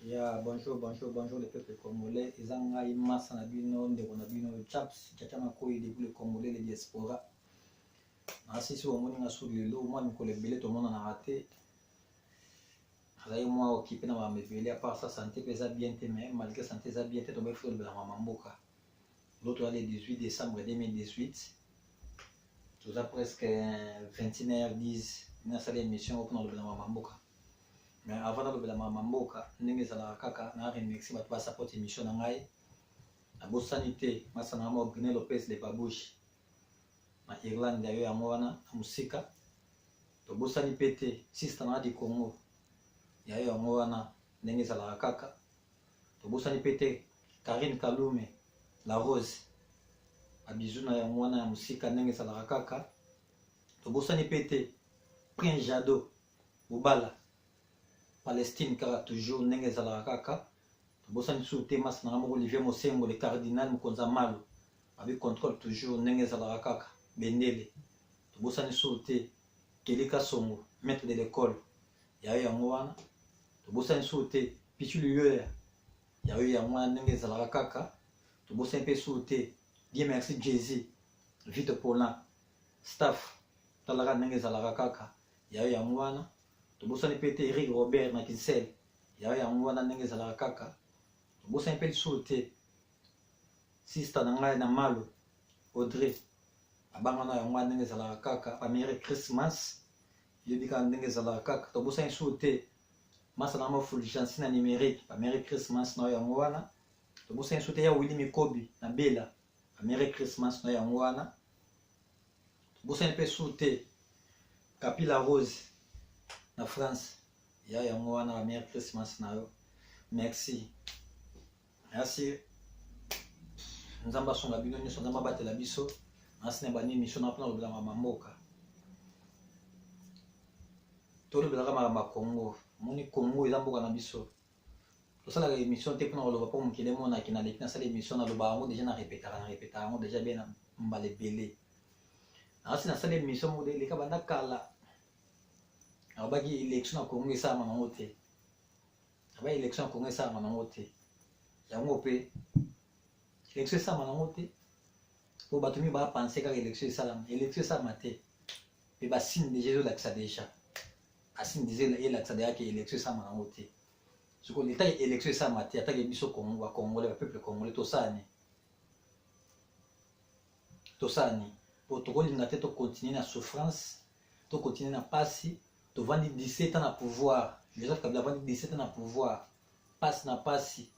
Ya bonjour, bonjour, bonjour le peuple congolais. Ezanga imasa na bino ndeko na bino chaps chachama koyi depuis le Congolais les diaspora. Asi si omoni nga sur le lot moi mikolo ebele to mona na raté. Azali moi occupé na mabele à part sa santé pesa bien te mais malgré santé za bien te to ba faut le mama mboka. L'autre le 18 décembre 2018. Tout ça presque 21h10 na salle émission pour le mama mboka. Mais avant de la mamboka ndenge za kaka na remixer ba support émission na ngai na bo sanité masana mo Guinée Lopez de Babouche na Irlande yo ya mwana musika to bo sani pété sister na di Congo ya yo mwana ndenge za kaka to bo sani pété Karine Kalume la Rose abizuna ya mwana ya musika ndenge za kaka to bo sani pété Prince Jado Bubala Palestine car toujours ndenge za kaka bosani sous thème na moko Olivier Mosengo le cardinal Mukonza Malo avec contrôle toujours ndenge za kaka bendele bosani sous thème Kelika Songo maître de l'école ya yo yango wana bosani sous thème Pichu Lieu ya yo yango wana ndenge za kaka bosani pe sous thème Dieu merci Jésus vite Pola staff talaka ndenge za kaka ya yo yango wana tobosani pété Eric Robert na Kinsel ya ya ngwana ndenge za kaka tobosani pe soute sister na ngai na Malo Audrey abanga na ngwana ndenge za kaka pa Merry Christmas yebika ndenge za kaka tobosani soute masa na mo Fulgence na numérique pa Merry Christmas na ya ngwana tobosani soute ya Willy Mikobi na Bela pa Merry Christmas na ya ngwana tobosani pe soute Kapila Rose na France ya ya mwana wa Merry Christmas na yo merci nzamba songa bino ni songa mabatela biso asine bani mission na pona lobela mboka to lobela kama Congo moni Congo eza mboka na biso to sala émission te pona loba po mukile mona kina lekina sala émission na loba ngo déjà na répéter ngo déjà bien mbale belé asina sala émission mo de leka banda kala abaki élection na Congo ça manango te abaki élection na Congo ça manango te yango pe élection ça manango te po batumi ba penser ka élection ça maté pe ba signe déjà l'accès déjà asine disait la ça déjà que élection ça manango te ce que l'état élection ça maté attaque biso Congo wa Congolais le peuple congolais to sani pour to kolinga te to continuer na souffrance to continuer na pasi to vandi 17 ans na pouvoir Joseph Kabila vandi 17 ans na pouvoir passe na pasi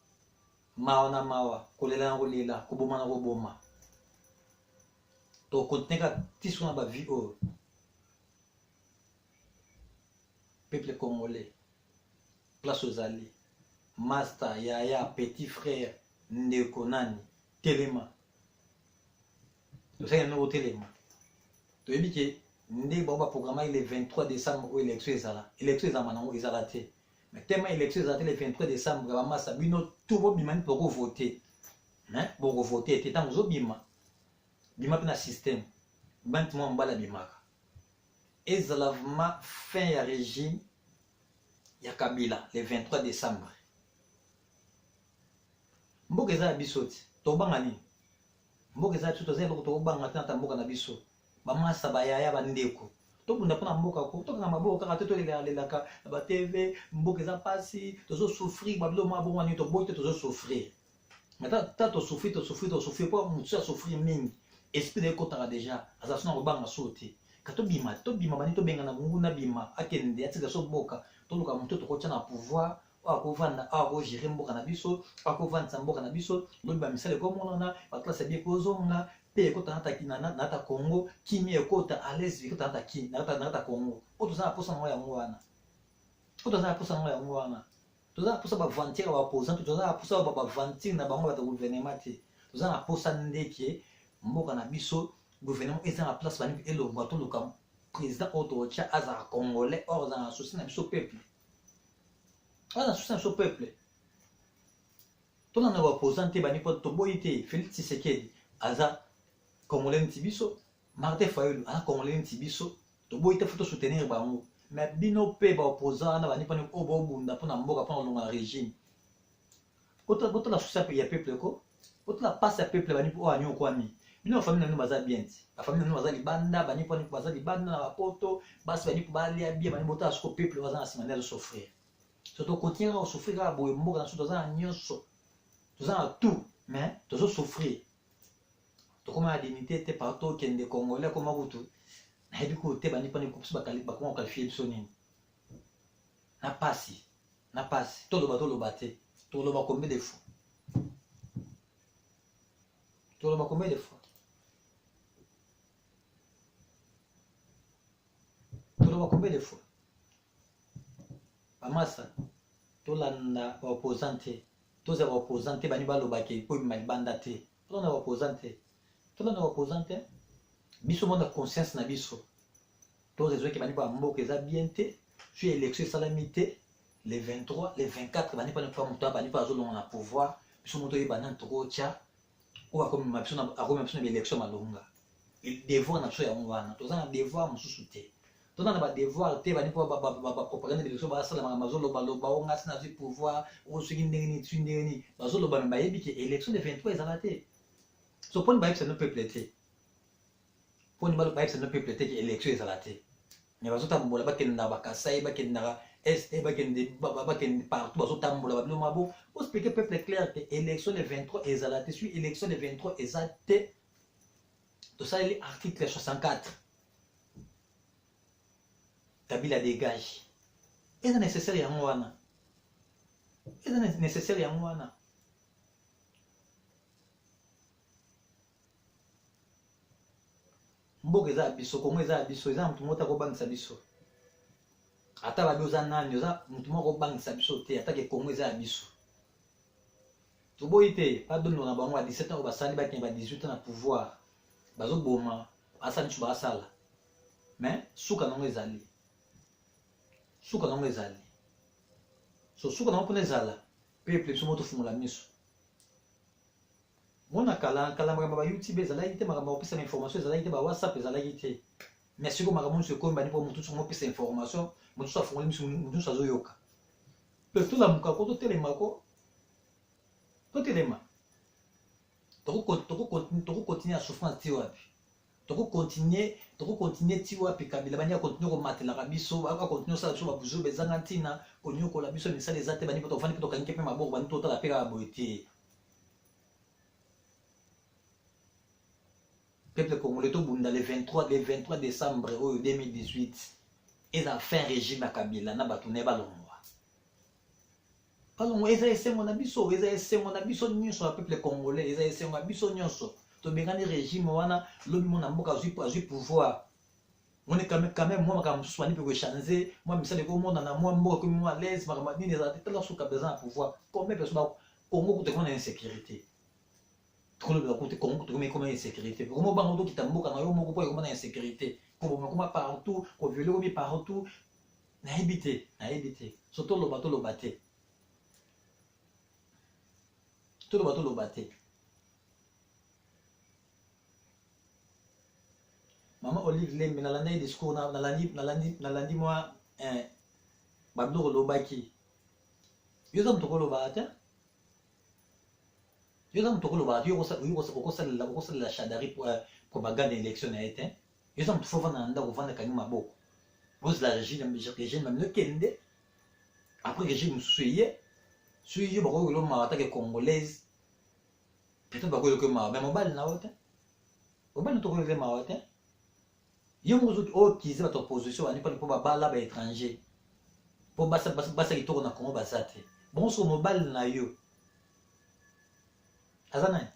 mawa na mawa kolela na kolela koboma na koboma to kontenga tiso na ba vie o peuple congolais place aux alliés master yaya petit frère ndeko nani telema to ça no telema to ebike ndé ba programme le 23 décembre au élection ezala manango ezala te mais tellement élection ezala le 23 décembre ba massa bino tout bo bimani pour voter hein pour voter te tant zo bima pe na système bantement mbala bimaka ezala vraiment fin ya régime ya Kabila le 23 décembre mboka ezala bisoti to banga ni mboka ezala tuto zelo to banga tanta mboka na biso bamasa bayaya bandeko tobunda pona mboka ko toka maboka kaka to lelaka ba TV mboka eza pasi tozo souffrir bablo ma bon wani to boite tozo souffrir mais ta to souffrir pas mutu a souffrir mingi esprit de kotaka déjà azasuna kobanga sote kato bima bani to benga na mungu na bima akende atika so boka to luka mutu to kocha na pouvoir akovanda gérer mboka na biso akovanda mboka na biso lobi ba misale ko monana ba classe bien kozonga pe ekota nata Congo kimi ekota à l'aise ekota nata Congo oto za posa ngo ya ngwana to za posa ba vantir ba opposant to za posa ba vantir na bango ba gouvernement te to za na posa ndeke mboka na biso gouvernement eza na place bani elo bato luka président auto cha aza congolais or za na souci na biso peuple to na ba opposant te bani po to boyite Félix Tshisekedi aza Congolais ntibiso Martin Fayulu ana Congolais ntibiso to boyite photo soutenir bango mais bino pe ba opposant na bani pani o bo bunda pona mboka pona longa régime Boto la souci ya peuple ko. Boto la passe ya peuple bani po anyo kwami. Bino famille na baza bien. La famille na baza libanda, bani po baza libanda na bapoto, basi bani po bali bien bani boto asko peuple baza na simana de souffrir. Surtout continuer à souffrir à boye mboka na surtout za nyonso. Toza na tout, mais tozo souffrir. Tokoma la dignité te partout kende congolais comme Mabutu. Na hebi ko te bani po ni kopsi bakoma qualifier biso nini. Na pasi. To lo baté. To lo ba combien de fois. To lo ba combien de fois. To lo ba combien de fois. Bamasa. To landa opposante. To za opposante bani ba lo ba ke ko mi banda te. To na opposante. To na opposante. Biso monde conscience na biso. To réseau ke bani ba mboka eza bien te. Sur élection salamité. Les 23, les 24, bani pas ne pas monter, bani pas zolo na pouvoir, biso moto yi banan toko tia, ou comme ma personne a comme personne élection malonga. Il devoir na so ya ngwana, to za na devoir mususu te. To na ba devoir te bani pas ba propagande élection ba sala ma mazolo ba lo ba onga na zi pouvoir, o suki ndeni tu ndeni, ba zolo ba mba yebi ke élection de 23 ezala te. So poni ba yebisa no peuple te. Poni ba yebisa no peuple te ke élection ezala te. Mais ba zota mbola ba kenda ba kasai ba kenda est bakende partout bazotambola babilo mabo pour expliquer peuple clair que élection le 23 ezalate sur élection le 23 ezate tout ça est article 64 Kabila dégage est nécessaire ya ngwana est nécessaire ya ngwana mboka eza biso Kongo eza biso eza mutu mota ko bangisa biso ata babi oza nani oza mutu moko bangisa biso te ata ke Kongo eza ya biso toboyi te badonno na bango ya 17 ans basali bakende ba 18 ans na pouvoir bazoboma basala biso basala mais suka nango ezali so suka nango mpona ezala peuple biso moto fungola miso mona kala makambo ba YouTube ezalaki te makambo opesa information ezalaki te ba WhatsApp ezalaki te mais siko makambo nso ko mbani po mutu so mopesa information mutu so afungoli miso mutu so azoyoka pe to la muka ko to telema toko continuer à souffrance ti wapi toko continuer ti wapi Kabila bani continuer ko matela ka biso aka continuer ça biso ba buzo bezanga ntina konyo ko la biso misala ezate bani poto fani poto kanike pe maboko bani to la peka boiti peuple congolais to bunda le 23 décembre 2018 et a fait un régime à Kabila na batu ne balongwa eza esengo na biso nyonso ya peuple congolais eza esengo na biso nyonso to bengani régime wana lobi mona mboka azui pouvoir mone quand même moi makambo mosusu bani pe ko changer moi misala ko mona na moi mboka comme moi l'aise makambo nini eza te la suka besoin pouvoir combien personne ba Congo ko te kona insécurité to le ko te Congo to comme insécurité comment bango to kitamboka na yo moko po ko na insécurité ko mo partout ko violer partout na habiter surtout le bateau tout le bateau Maman Olive Lembe na landi discours na landi moi bablo lo baki yo zam to ko lo bata yo ko la chadari propagande élection na été yo zam to fo vana nda ko vana kanima maboko vous la régime même le kende après régime suye bako lo mata ke congolaise peut-être bako ko ma mais mobile na wote mobile to ko le ma wote yo mo zo kize ba opposition ani pour bala ba étranger pour basa kitoko na Congo basate bon so mobile na yo azana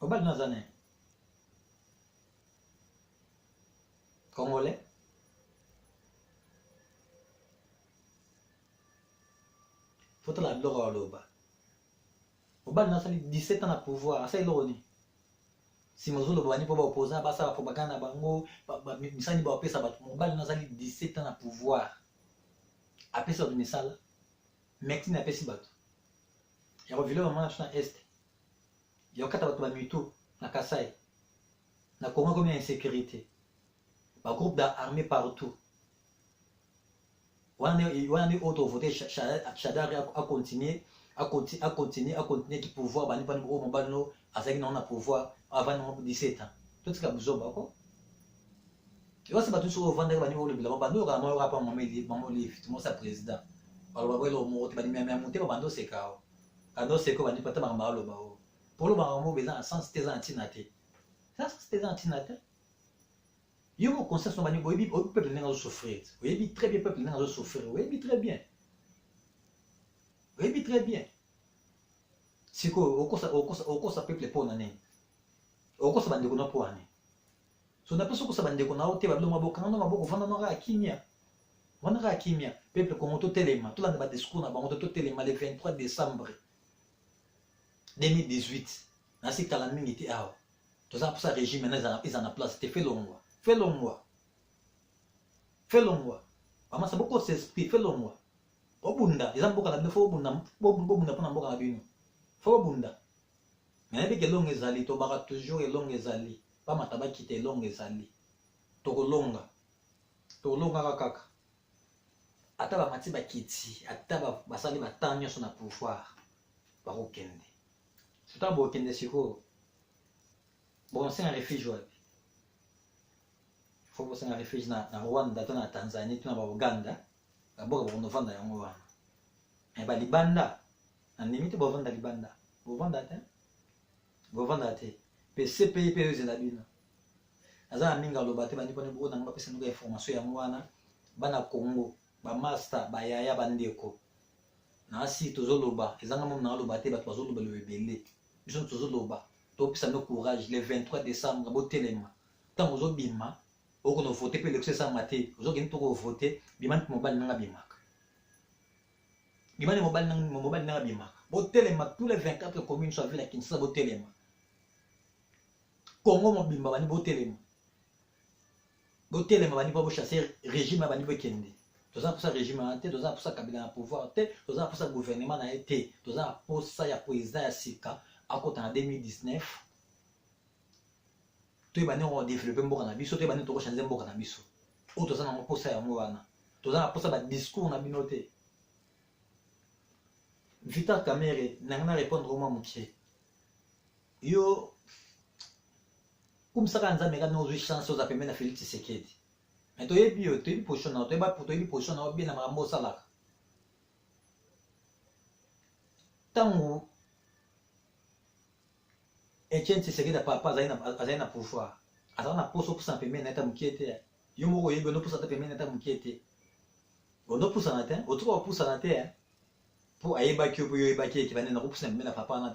mobile na azana congolais faut la gloire loba mobile na sali 17 ans na pouvoir asa iloni si mozolo bani po ba opposant basa ba propagande bango misani ba opesa ba mobile na sali 17 ans na pouvoir apesa de misala mexi na pesi bato ya revile vraiment na est ya kata bato ba mito na Kasai na Congo comme insécurité ba groupe d'armée partout on est autre voter Chadari à continuer qui pouvoir bani bani au mobano azaki na pouvoir avant 17 ans tout ce que vous bako yo c'est pas tout sur vendre bani au le blanc bando ka mo rapa mameli effectivement sa président alors ba lo mo te bani même monter bando c'est kao kando c'est ko bani pata ba malo ba pour le ba mo besoin sans c'était antinate ça c'était antinate yo mo conscience no bani boyebi au peuple n'a souffrir boyebi très bien peuple n'a souffrir boyebi très bien oui, très bien. Si au cours peuple pour l'année, au cours ça bande qu'on a pour année. So n'a pas ce que ça bande qu'on a au thé, bablo mabo, quand on a beaucoup vendre dans la kimia. Vendre la kimia, peuple comme tout téléma, tout l'année discours n'a pas tout téléma le 23 décembre 2018. Dans ce cas la mine était à. Tout ça pour ça régime maintenant ils en a place, c'était fait long mois. Fait long mois. Fait long mois. Maman ça beaucoup s'esprit fait long mois. Obunda, ils ont beaucoup de fois obunda pour n'importe quoi bino. Faut obunda. Mais avec les longues zali, to bara toujours les longues zali. Pas mataba quitter longues zali. To longa kaka. Ata ba mati ba kiti, ata ba basali ba tanya sur na pouvoir. Ba okende. C'est un beau okende siko. Bon c'est un réfugié. Faut c'est un réfugié na Rwanda, na Tanzanie, na Uganda. D'abord on vend yango wana mais ba libanda na limite bo vanda libanda bo vanda te pc pays pe la bino aza minga loba te bani pone bo na ngapesa nuka information yango wana bana Congo ba master ba yaya bandeko na si tozoloba ezanga mo na loba te ba tozoloba le belé biso tozoloba to pisa no courage le 23 décembre bo telema tant ozobima on a voté pour l'élection sans maté, vous avez voté, biman mobile n'a bimak. Biman mobile n'a bimak. Botelema tous les 24 communes sur la ville à Kinshasa botelema. Congo mobimba bani botelema. Botelema bani bo chasser régime bani bo kende. Tout ça pour ça régime anté, tout ça pour ça cabinet pouvoir té, tout ça pour ça gouvernement na été, tout ça pour ça ya président ya sika à côté en 2019. Tu es on développer mboka na biso, tu es to changer mboka na biso. O to sana mo posa ya mwana. To sana posa ba discours na binoté. Vital Kamerhe nangana répondre au moutier. Yo comme ça quand nzambe kana ozu chance oza pembe na Félix Tshisekedi. Mais to yebi yo, to yebi position na, to yebi pour to yebi position na bien na makambo salaka. Tango Etienne Tshisekedi papa azaina pouvoir. Azana poso pour s'en permettre n'être mkiete. Yo moko yebi no pour s'en permettre n'être mkiete. Ono pour s'en atteindre, autre pour s'en atteindre. Pour ayeba ki yo yeba ki va na pour s'en permettre papa na